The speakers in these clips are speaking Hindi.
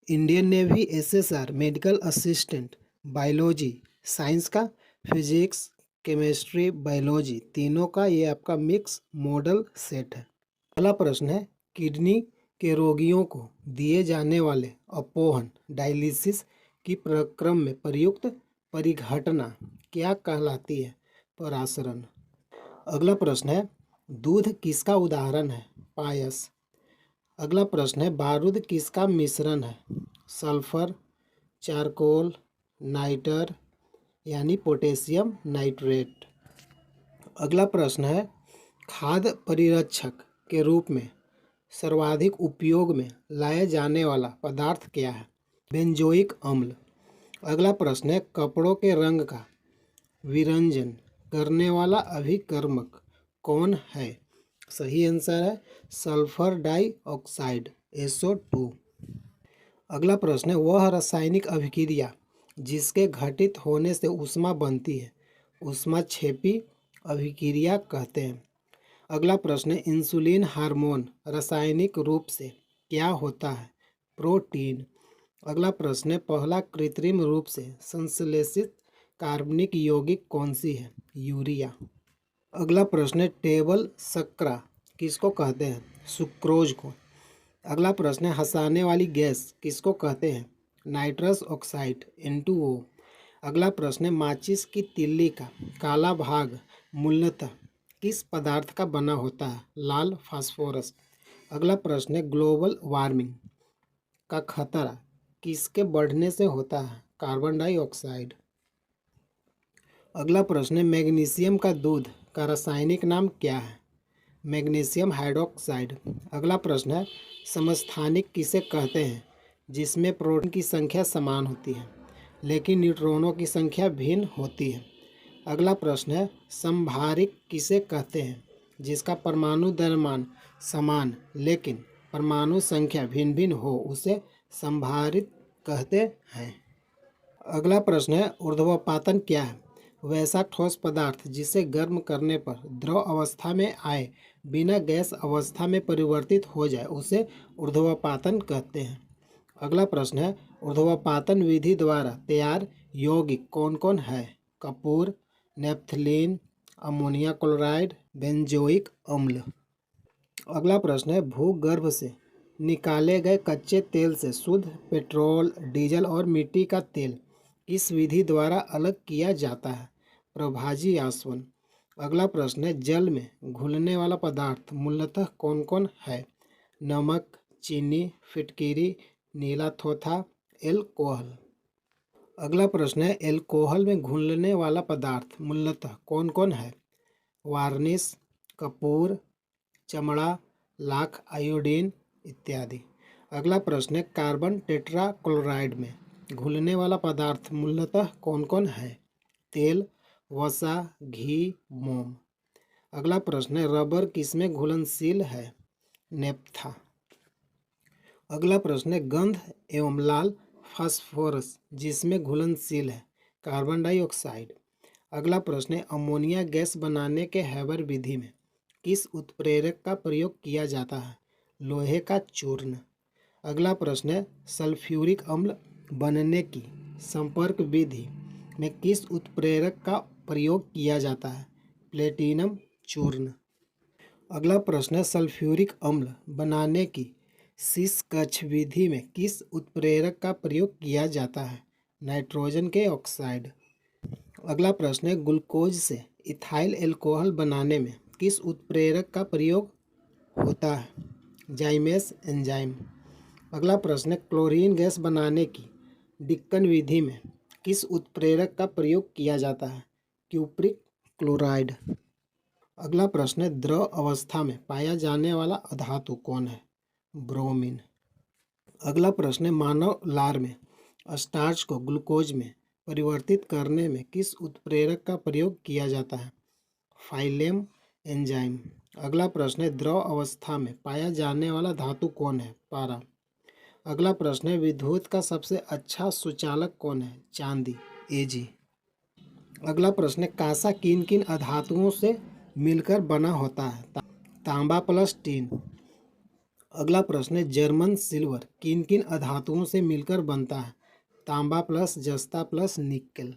Indian navy, SSR, medical assistant, biology, science का, फिजिक्स, केमिस्ट्री, बायोलॉजी, तीनों का ये आपका मिक्स मॉडल सेट है। पहला प्रश्न है, किडनी के रोगियों को दिए जाने वाले अपोहन डायलिसिस की प्रक्रम में प्रयुक्त परिघटना क्या कहलाती है? परासरण। अगला प्रश्न है, दूध किसका उदाहरण है? पायस। अगला प्रश्न है, बारूद किसका मिश्रण है? सल्फर, चारकोल, नाइटर यानी पोटेशियम नाइट्रेट। अगला प्रश्न है, खाद्य परिरक्षक के रूप में सर्वाधिक उपयोग में लाया जाने वाला पदार्थ क्या है? बेंजोइक अम्ल। अगला प्रश्न है, कपड़ों के रंग का विरंजन करने वाला अभिकर्मक कौन है? सही आंसर है सल्फर डाइऑक्साइड SO2। अगला प्रश्न है, वह रासायनिक अभिक्रिया जिसके घटित होने से ऊष्मा बनती है ऊष्माक्षेपी अभिक्रिया कहते हैं। अगला प्रश्न है, इंसुलिन हार्मोन रासायनिक रूप से क्या होता है? प्रोटीन। अगला प्रश्न है, पहला कृत्रिम रूप से संश्लेषित कार्बनिक यौगिक कौन सी है? यूरिया। अगला प्रश्न है, टेबल शर्करा किसको कहते हैं? सुक्रोज को। अगला प्रश्न है, हंसाने वाली गैस किसको कहते हैं? Nitrous oxide N2O। अगला प्रश्न है, माचिस की तिल्ली का काला भाग मूलतः किस पदार्थ का बना होता है? लाल फास्फोरस। अगला प्रश्न है, ग्लोबल वार्मिंग का खतरा किसके बढ़ने से होता है? Carbon dioxide. अगला प्रश्न है, मैग्नीशियम का दूध का रासायनिक नाम क्या है? Magnesium hydroxide. अगला प्रश्न है, समस्थानिक किसे कहते हैं जिसमें प्रोटॉन की संख्या समान होती है लेकिन न्यूट्रॉनों की संख्या भिन्न होती है? अगला प्रश्न है, समभारिक किसे कहते हैं जिसका परमाणु द्रव्यमान समान लेकिन परमाणु संख्या भिन्न भिन्न हो उसे समभारित कहते हैं? अगला प्रश्न है, ऊर्ध्वपातन क्या है? वैसा ठोस पदार्थ जिसे गर्म करने पर द्रव अवस्था में आए बिना गैस अवस्था में परिवर्तित हो जाए उसे ऊर्ध्वपातन कहते हैं। अगला प्रश्न है, ऊर्ध्वपातन विधि द्वारा तैयार यौगिक कौन कौन है? Kapoor, naphthalene, ammonia chloride, benzoic अम्ल। अगला प्रश्न है, भूगर्भ से निकाले गए कच्चे तेल से शुद्ध पेट्रोल, डीजल और मिट्टी का तेल किस विधि द्वारा अलग किया जाता है? प्रभाजी आसवन। अगला प्रश्न है, जल में घुलने वाला पदार्थ मूलतः कौन कौन है? नमक, चीनी, फिटकिरी, नीला थोथा, एल्कोहल। अगला प्रश्न है, एल्कोहल में घुलने वाला पदार्थ मूलतः कौन कौन है? वार्निश, कपूर, चमड़ा, लाख, आयोडीन इत्यादि। अगला प्रश्न है, कार्बन टेट्राक्लोराइड में घुलने वाला पदार्थ मूलतः कौन कौन है? तेल, वसा, घी, मोम। अगला प्रश्न है, रबर किसमें घुलनशील है? नेप्था। अगला प्रश्न है, गंध एवं लाल फास्फोरस जिसमें घुलनशील है? Carbon dioxide. अगला प्रश्न है, अमोनिया गैस बनाने के हैबर विधि में किस उत्प्रेरक का प्रयोग किया जाता है? लोहे का चूर्ण। अगला प्रश्न है, सल्फ्यूरिक अम्ल बनने की संपर्क विधि में किस उत्प्रेरक का प्रयोग किया जाता है? प्लेटिनम चूर्ण। अगला प्रश्न है, सल्फ्यूरिक अम्ल बनाने की शीश विधि में किस उत्प्रेरक का प्रयोग किया जाता है? नाइट्रोजन के ऑक्साइड। अगला प्रश्न है, ग्लूकोज से इथाइल एल्कोहल बनाने में किस उत्प्रेरक का प्रयोग होता है? Zymase enzyme. अगला प्रश्न है, क्लोरीन गैस बनाने की डिक्कन विधि में किस उत्प्रेरक का प्रयोग किया जाता है? Cupric chloride. अगला प्रश्न है, द्रव अवस्था में पाया जाने वाला अधातु कौन है? ब्रोमीन। अगला प्रश्न है, मानव लार में स्टार्च को ग्लूकोज में परिवर्तित करने में किस उत्प्रेरक का प्रयोग किया जाता है? फाइलेम एंजाइम। अगला प्रश्न है, द्रव अवस्था में पाया जाने वाला धातु कौन है? पारा। अगला प्रश्न है, विद्युत का सबसे अच्छा सुचालक कौन है? चांदी Ag। अगला प्रश्न है, कांसा किन किन अधातुओं से मिलकर बना होता है? तांबा प्लस टीन। अगला प्रश्न है जर्मन सिल्वर किन किन अधातुओं से मिलकर बनता है? तांबा प्लस जस्ता प्लस निकेल।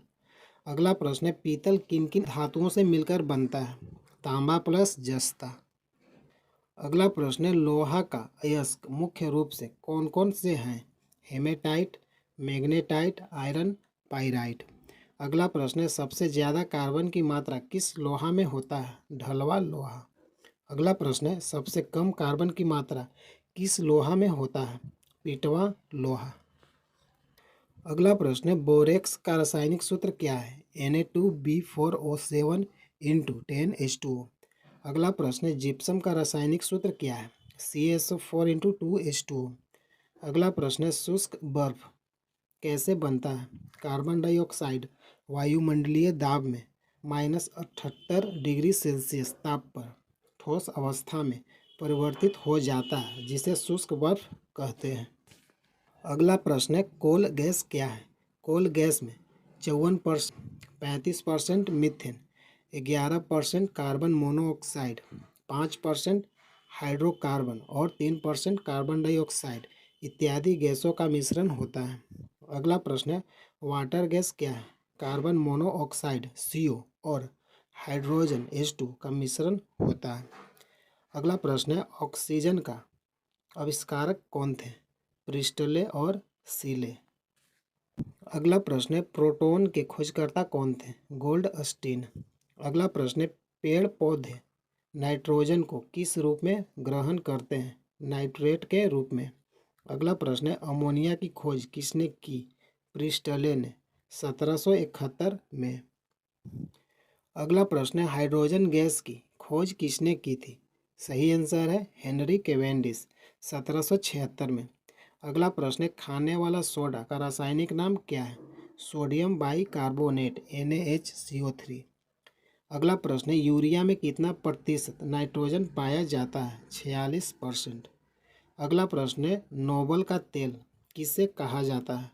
अगला प्रश्न है पीतल किन किन धातुओं से मिलकर बनता है? तांबा प्लस जस्ता। अगला प्रश्न है लोहा का अयस्क मुख्य रूप से कौन कौन से हैं? Hematite, magnetite, iron, pyrite. अगला प्रश्न है सबसे ज़्यादा कार्बन की मात्रा किस लोहा में होता है? ढलवा लोहा। अगला प्रश्न है सबसे कम कार्बन की मात्रा किस लोहा में होता है? पीटवा लोहा। अगला प्रश्न है बोरेक्स का रासायनिक सूत्र क्या है? Na2B4O7 into 10H2O। अगला प्रश्न है जिप्सम का रासायनिक सूत्र क्या है? CaSO4 into 2H2O। अगला प्रश्न है शुष्क बर्फ कैसे बनता है? कार्बन डाइऑक्साइड वायुमंडलीय दाब में -78 डिग्री सेल्सियस ताप पर ठोस अवस्था में परिवर्तित हो जाता है जिसे शुष्क बर्फ कहते हैं। अगला प्रश्न है कोल गैस क्या है? कोल गैस में 54%, 35% मीथेन, 11% कार्बन मोनोऑक्साइड, 5% हाइड्रोकार्बन और 3% कार्बन डाइऑक्साइड इत्यादि गैसों का मिश्रण होता है। अगला प्रश्न है वाटर गैस क्या है? कार्बन मोनोऑक्साइड CO और हाइड्रोजन H2 का मिश्रण होता है। अगला प्रश्न है ऑक्सीजन का आविष्कारक कौन थे? प्रिस्टले और सीले। अगला प्रश्न है प्रोटॉन के खोजकर्ता कौन थे? गोल्डस्टीन। अगला प्रश्न है पेड़ पौधे नाइट्रोजन को किस रूप में ग्रहण करते हैं? नाइट्रेट के रूप में। अगला प्रश्न है अमोनिया की खोज किसने की? प्रिस्टले ने 1771 में। अगला प्रश्न है हाइड्रोजन गैस की खोज किसने की थी? सही आंसर है हेनरी कैवेंडिश 1776 में। अगला प्रश्न है खाने वाला सोडा का रासायनिक नाम क्या है? Sodium bicarbonate NaHCO3। अगला प्रश्न है यूरिया में कितना प्रतिशत नाइट्रोजन पाया जाता है? 46%। अगला प्रश्न है नोबल का तेल किसे कहा जाता है?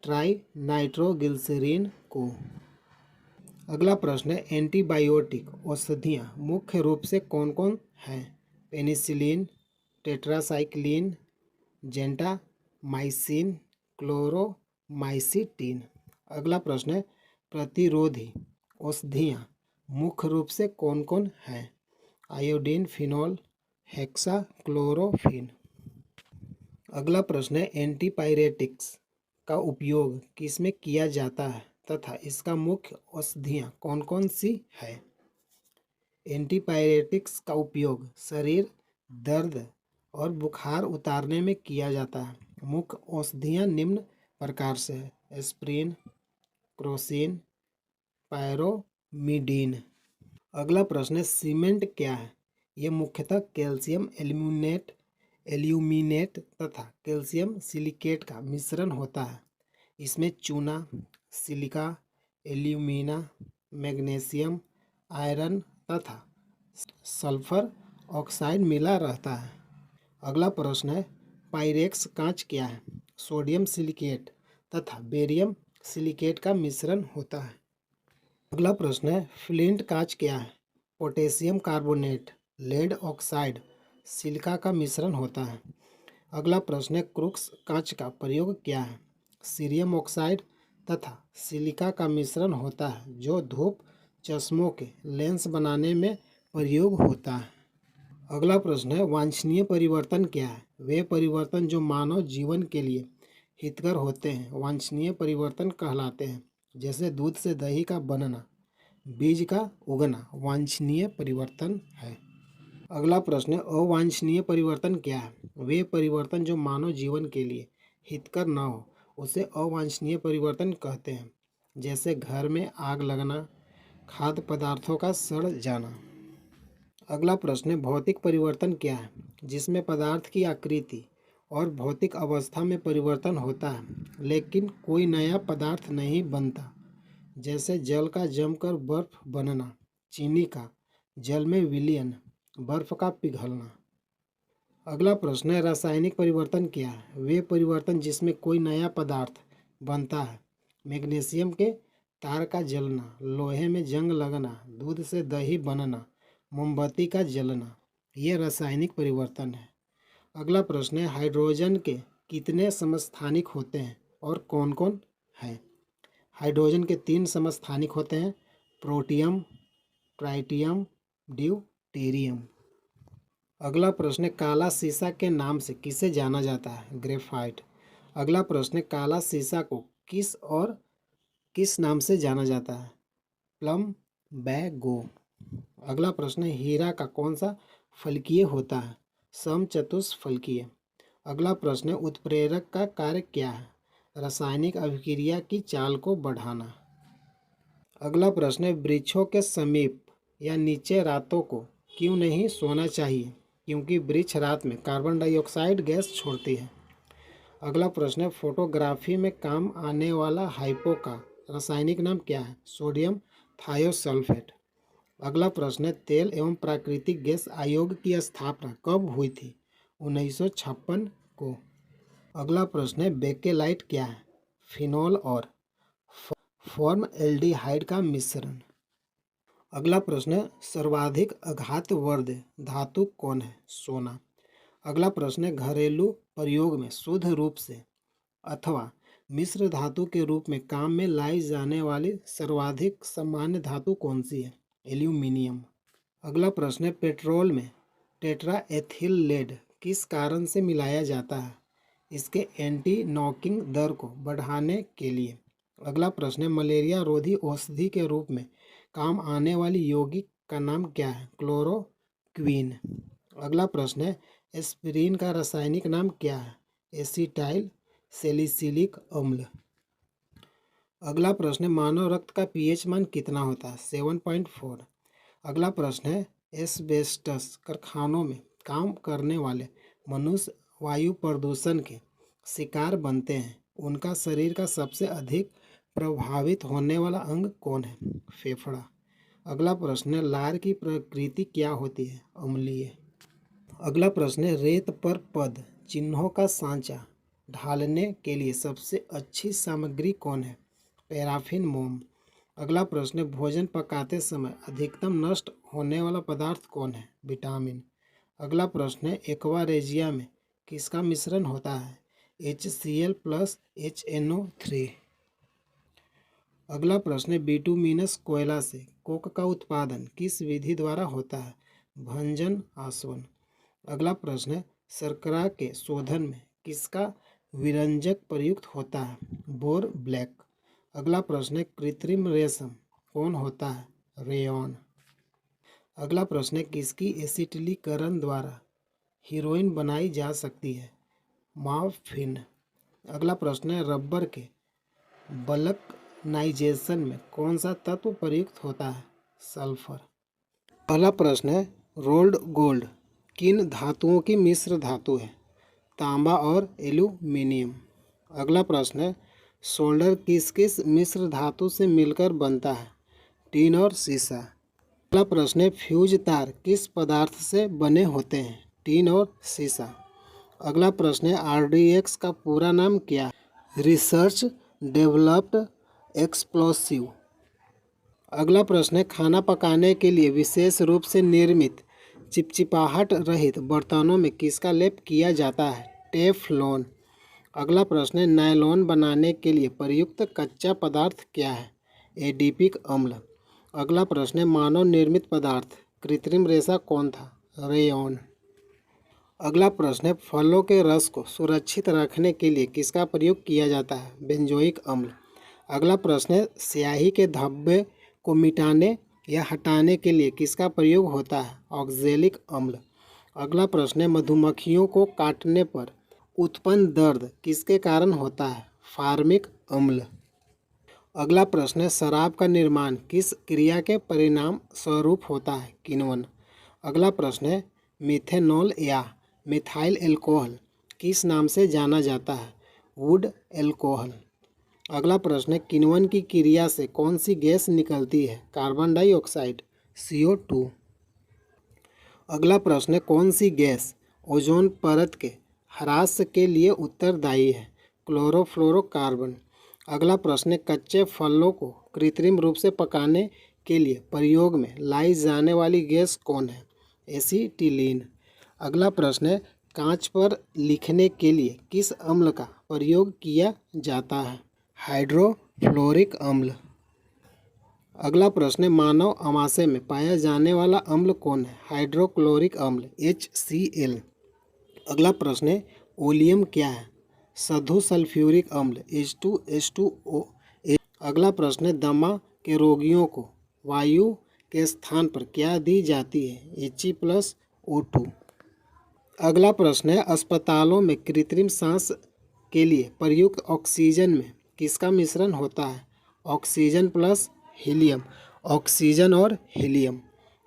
ट्राई नाइट्रोग्लिसरीन को। अगला प्रश्न है एंटीबायोटिक औषधियाँ मुख्य रूप से कौन कौन हैं? Penicillin, tetracycline, gentamicin, Chloromycetin. अगला प्रश्न है प्रतिरोधी औषधियाँ मुख्य रूप से कौन कौन हैं? Iodine, phenol, hexachlorophene. अगला प्रश्न है एंटीपायरेटिक्स का उपयोग किसमें किया जाता है तथा इसका मुख्य औषधियाँ कौन कौन सी है? एंटीपायरेटिक्स का उपयोग शरीर दर्द और बुखार उतारने में किया जाता है। मुख्य औषधियाँ निम्न प्रकार से है एस्प्रिन, क्रोसिन, पायरोमिडीन। अगला प्रश्न है सीमेंट क्या है? ये मुख्यतः कैल्शियम एल्यूमिनेट तथा कैल्शियम सिलिकेट का मिश्रण होता है। इसमें चूना, सिलिका, एल्यूमिना, मैग्नीशियम, आयरन तथा सल्फर ऑक्साइड मिला रहता है। अगला प्रश्न है पायरेक्स कांच क्या है? सोडियम सिलिकेट तथा बेरियम सिलिकेट का मिश्रण होता है। अगला प्रश्न है फ्लिंट कांच क्या है? Potassium carbonate, lead oxide, silica का मिश्रण होता है। अगला प्रश्न है क्रूक्स कांच का प्रयोग क्या है? सीरियम ऑक्साइड तथा सिलिका का मिश्रण होता है जो धूप चश्मों के लेंस बनाने में प्रयोग होता है। अगला प्रश्न है वांछनीय परिवर्तन क्या है? वे परिवर्तन जो मानव जीवन के लिए हितकर होते हैं वांछनीय परिवर्तन कहलाते हैं। जैसे दूध से दही का बनना, बीज का उगना वांछनीय परिवर्तन है। अगला प्रश्न है अवांछनीय परिवर्तन क्या है? वे परिवर्तन जो मानव जीवन के लिए हितकर न हो उसे अवांछनीय परिवर्तन कहते हैं। जैसे घर में आग लगना, खाद्य पदार्थों का सड़ जाना। अगला प्रश्न है भौतिक परिवर्तन क्या है? जिसमें पदार्थ की आकृति और भौतिक अवस्था में परिवर्तन होता है लेकिन कोई नया पदार्थ नहीं बनता। जैसे जल का जमकर बर्फ बनना, चीनी का जल में विलयन, बर्फ का पिघलना। अगला प्रश्न है रासायनिक परिवर्तन क्या है? वे परिवर्तन जिसमें कोई नया पदार्थ बनता है। मैग्नीशियम के तार का जलना, लोहे में जंग लगना, दूध से दही बनना, मोमबत्ती का जलना, ये रासायनिक परिवर्तन है। अगला प्रश्न है हाइड्रोजन के कितने समस्थानिक होते हैं और कौन कौन है। हाइड्रोजन के 3 समस्थानिक होते हैं, प्रोटियम, ट्राइटियम, ड्यूटेरियम। अगला प्रश्न है काला सीसा के नाम से किसे जाना जाता है, ग्रेफाइट। अगला प्रश्न है काला सीसा को किस नाम से जाना जाता है, प्लम्बैगो। अगला प्रश्न है हीरा का कौन सा फलकीय होता है, समचतुष्फलकीय। अगला प्रश्न है उत्प्रेरक का कार्य क्या है, रासायनिक अभिक्रिया की चाल को बढ़ाना। अगला प्रश्न है वृक्षों के समीप या नीचे रातों को क्यों नहीं सोना चाहिए, क्योंकि वृक्ष रात में कार्बन डाइऑक्साइड गैस छोड़ती है। अगला प्रश्न है फोटोग्राफी में काम आने वाला हाइपो का रासायनिक नाम क्या है, सोडियम थायोसल्फेट। अगला प्रश्न है तेल एवं प्राकृतिक गैस आयोग की स्थापना कब हुई थी, 1956 को। अगला प्रश्न है बेकेलाइट क्या है, फिनॉल और फॉर्मएल्डिहाइड का मिश्रण। अगला प्रश्न है सर्वाधिक आघातवर्ध धातु कौन है, सोना। अगला प्रश्न है घरेलू प्रयोग में शुद्ध रूप से अथवा मिश्र धातु के रूप में काम में लाई जाने वाली सर्वाधिक सामान्य धातु कौन सी है, एल्यूमिनियम। अगला प्रश्न है पेट्रोल में टेट्राएथिल लेड किस कारण से मिलाया जाता है, इसके एंटी नॉकिंग दर को बढ़ाने के लिए। अगला प्रश्न है मलेरिया रोधी औषधि के रूप में काम आने वाली यौगिक का नाम क्या है, क्लोरोक्वीन। अगला प्रश्न है एस्पिरिन का रासायनिक नाम क्या है, एसिटाइल सैलिसिलिक अम्ल। अगला प्रश्न है मानव रक्त का पीएच मान कितना होता है, 7.4। अगला प्रश्न है एस्बेस्टस कारखानों में काम करने वाले मनुष्य वायु प्रदूषण के शिकार बनते हैं, उनका शरीर का सबसे अधिक प्रभावित होने वाला अंग कौन है, फेफड़ा। अगला प्रश्न है लार की प्रकृति क्या होती है, अम्लीय। अगला प्रश्न है रेत पर पद चिन्हों का सांचा ढालने के लिए सबसे अच्छी सामग्री कौन है, पैराफिन मोम। अगला प्रश्न है भोजन पकाते समय अधिकतम नष्ट होने वाला पदार्थ कौन है, विटामिन। अगला प्रश्न है एक्वा रेजिया में किसका मिश्रण होता है, HCl प्लस HNO3। अगला प्रश्न है बिटुमिनस कोयला से कोक का उत्पादन किस विधि द्वारा होता है, भंजन आसवन। अगला प्रश्न है शर्करा के शोधन में किसका विरंजक प्रयुक्त होता है, बोर ब्लैक। अगला प्रश्न है कृत्रिम रेशम कौन होता है, रेयॉन। अगला प्रश्न है किसकी एसिटिलीकरण द्वारा हीरोइन बनाई जा सकती है, मॉर्फिन। अगला प्रश्न है रबर के बल्कनाइजेशन में कौन सा तत्व प्रयुक्त होता है, सल्फर। पहला प्रश्न है रोल्ड गोल्ड किन धातुओं की मिश्र धातु है, तांबा और एल्यूमिनियम। अगला प्रश्न है सोल्डर किस किस मिश्र धातु से मिलकर बनता है, टीन और सीसा। अगला प्रश्न है फ्यूज तार किस पदार्थ से बने होते हैं, टीन और सीसा। अगला प्रश्न है RDX का पूरा नाम क्या है, रिसर्च डेवलप्ड एक्सप्लोसिव। अगला प्रश्न है खाना पकाने के लिए विशेष रूप से निर्मित चिपचिपाहट रहित बर्तनों में किसका लेप किया जाता है, टेफ्लॉन। अगला प्रश्न है नायलॉन बनाने के लिए प्रयुक्त कच्चा पदार्थ क्या है, एडिपिक अम्ल। अगला प्रश्न है मानव निर्मित पदार्थ कृत्रिम रेशा कौन था, रेयॉन। अगला प्रश्न है फलों के रस को सुरक्षित रखने के लिए किसका प्रयोग किया जाता है, बेंजोइक अम्ल। अगला प्रश्न है स्याही के धब्बे को मिटाने या हटाने के लिए किसका प्रयोग होता है, ऑक्जेलिक अम्ल। अगला प्रश्न है मधुमक्खियों को काटने पर उत्पन्न दर्द किसके कारण होता है, फार्मिक अम्ल। अगला प्रश्न है शराब का निर्माण किस क्रिया के परिणाम स्वरूप होता है, किण्वन। अगला प्रश्न है मिथेनॉल या मिथाइल एल्कोहल किस नाम से जाना जाता है, वुड एल्कोहल। अगला प्रश्न है किण्वन की क्रिया से कौन सी गैस निकलती है, कार्बन डाइऑक्साइड, CO2। अगला प्रश्न है कौन सी गैस ओजोन परत के ह्रास के लिए उत्तरदायी है, क्लोरोफ्लोरोकार्बन। अगला प्रश्न है कच्चे फलों को कृत्रिम रूप से पकाने के लिए प्रयोग में लाई जाने वाली गैस कौन है, एसीटिलीन। अगला प्रश्न है कांच पर लिखने के लिए किस अम्ल का प्रयोग किया जाता है? हाइड्रोफ्लोरिक अम्ल। अगला प्रश्न है, मानव अमाशय में पाया जाने वाला अम्ल कौन है? हाइड्रोक्लोरिक अम्ल HCl। अगला प्रश्न है, ओलियम क्या है? सधु सल्फ्यूरिक अम्ल H2SO। अगला प्रश्न है, दमा के रोगियों को वायु के स्थान पर क्या दी जाती है? He+O2। अगला प्रश्न है, अस्पतालों में कृत्रिम सांस के लिए प्रयुक्त ऑक्सीजन में किसका मिश्रण होता है? Oxygen plus helium. ऑक्सीजन और हीलियम।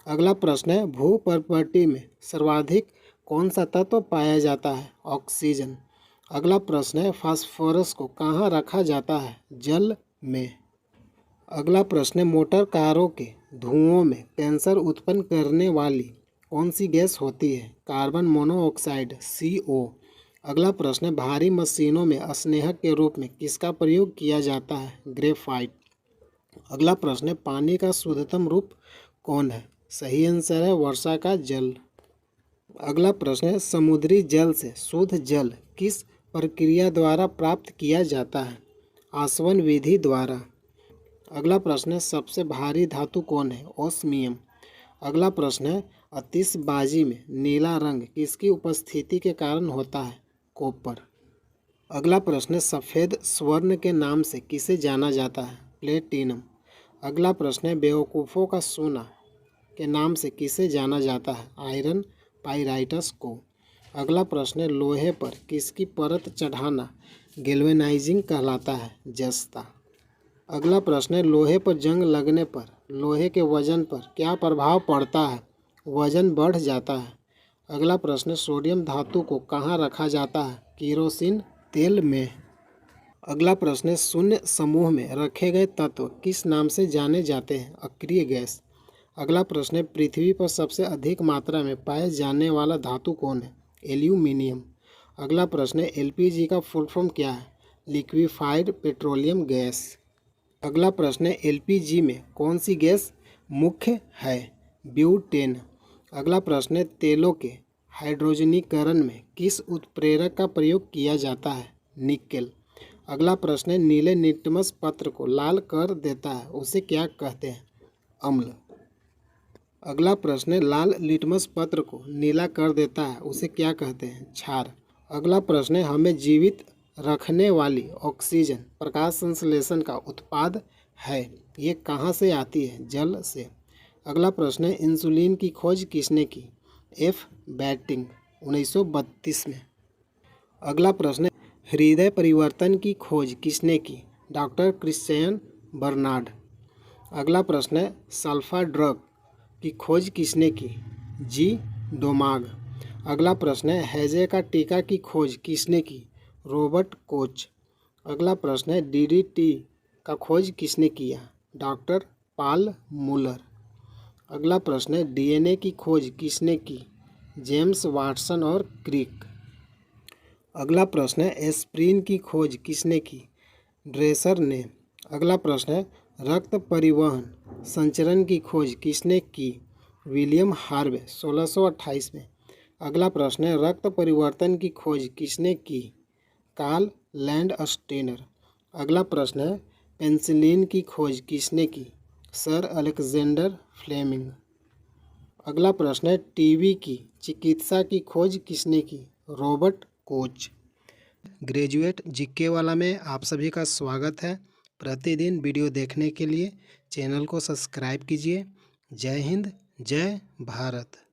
अगला प्रश्न है, भूपर्पटी में सर्वाधिक कौन सा तत्व पाया जाता है? ऑक्सीजन। अगला प्रश्न है, फास्फोरस को कहाँ रखा जाता है? जल में। अगला प्रश्न है, मोटर कारों के धुओं में कैंसर उत्पन्न करने वाली कौन सी गैस होती है? Carbon monoxide CO। अगला प्रश्न है, भारी मशीनों में स्नेहक के रूप में किसका प्रयोग किया जाता है? ग्रेफाइट। अगला प्रश्न है, पानी का शुद्धतम रूप कौन है? सही आंसर है वर्षा का जल। अगला प्रश्न है, समुद्री जल से शुद्ध जल किस प्रक्रिया द्वारा प्राप्त किया जाता है? आसवन विधि द्वारा। अगला प्रश्न है, सबसे भारी धातु कौन है? ओस्मियम। अगला प्रश्न है, आतिशबाजी में नीला रंग किसकी उपस्थिति के कारण होता है? कॉपर। अगला प्रश्न है, सफ़ेद स्वर्ण के नाम से किसे जाना जाता है? प्लेटिनम। अगला प्रश्न है, बेवकूफ़ों का सोना के नाम से किसे जाना जाता है? आयरन पाइराइटस को। अगला प्रश्न है, लोहे पर किसकी परत चढ़ाना गैल्वेनाइजिंग कहलाता है? जस्ता। अगला प्रश्न है, लोहे पर जंग लगने पर लोहे के वजन पर क्या प्रभाव पड़ता है? वजन बढ़ जाता है। अगला प्रश्न है, सोडियम धातु को कहाँ रखा जाता है? केरोसिन तेल में। अगला प्रश्न है, शून्य समूह में रखे गए तत्व किस नाम से जाने जाते हैं? अक्रिय गैस। अगला प्रश्न है, पृथ्वी पर सबसे अधिक मात्रा में पाए जाने वाला धातु कौन है? एल्यूमिनियम। अगला प्रश्न है, LPG का फुल फॉर्म क्या है? Liquefied petroleum gas. अगला प्रश्न है, LPG में कौन सी गैस मुख्य है? ब्यूटेन। अगला प्रश्न है, तेलों के हाइड्रोजनीकरण में किस उत्प्रेरक का प्रयोग किया जाता है? निकेल। अगला प्रश्न है, नीले लिटमस पत्र को लाल कर देता है उसे क्या कहते हैं? अम्ल। अगला प्रश्न है, लाल लिटमस पत्र को नीला कर देता है उसे क्या कहते हैं? क्षार। अगला प्रश्न है, हमें जीवित रखने वाली ऑक्सीजन प्रकाश संश्लेषण का उत्पाद है, ये कहाँ से आती है? जल से। अगला प्रश्न है, इंसुलिन की खोज किसने की? F. बैटिंग 1932 में। अगला प्रश्न है, हृदय परिवर्तन की खोज किसने की? Doctor Christian Barnard. अगला प्रश्न है, सल्फा ड्रग की खोज किसने की? G. डोमाग। अगला प्रश्न है, हैजे का टीका की खोज किसने की? Robert Koch. अगला प्रश्न है, DDT का खोज किसने किया? Doctor Paul Müller. अगला प्रश्न है, DNA की खोज किसने की? जेम्स वाटसन और क्रिक। अगला प्रश्न है, एस्प्रिन की खोज किसने की? ड्रेसर ने। अगला प्रश्न है, रक्त परिवहन संचरण की खोज किसने की? विलियम हार्वे 1628 में। अगला प्रश्न है, रक्त परिवर्तन की खोज किसने की? Karl Landsteiner. अगला प्रश्न है, पेनिसिलिन की खोज किसने की? Sir Alexander Fleming. अगला प्रश्न है, टीबी की चिकित्सा की खोज किसने की? Robert Koch. ग्रेजुएट जीके वाला में आप सभी का स्वागत है। प्रतिदिन वीडियो देखने के लिए चैनल को सब्सक्राइब कीजिए। जय हिंद, जय भारत।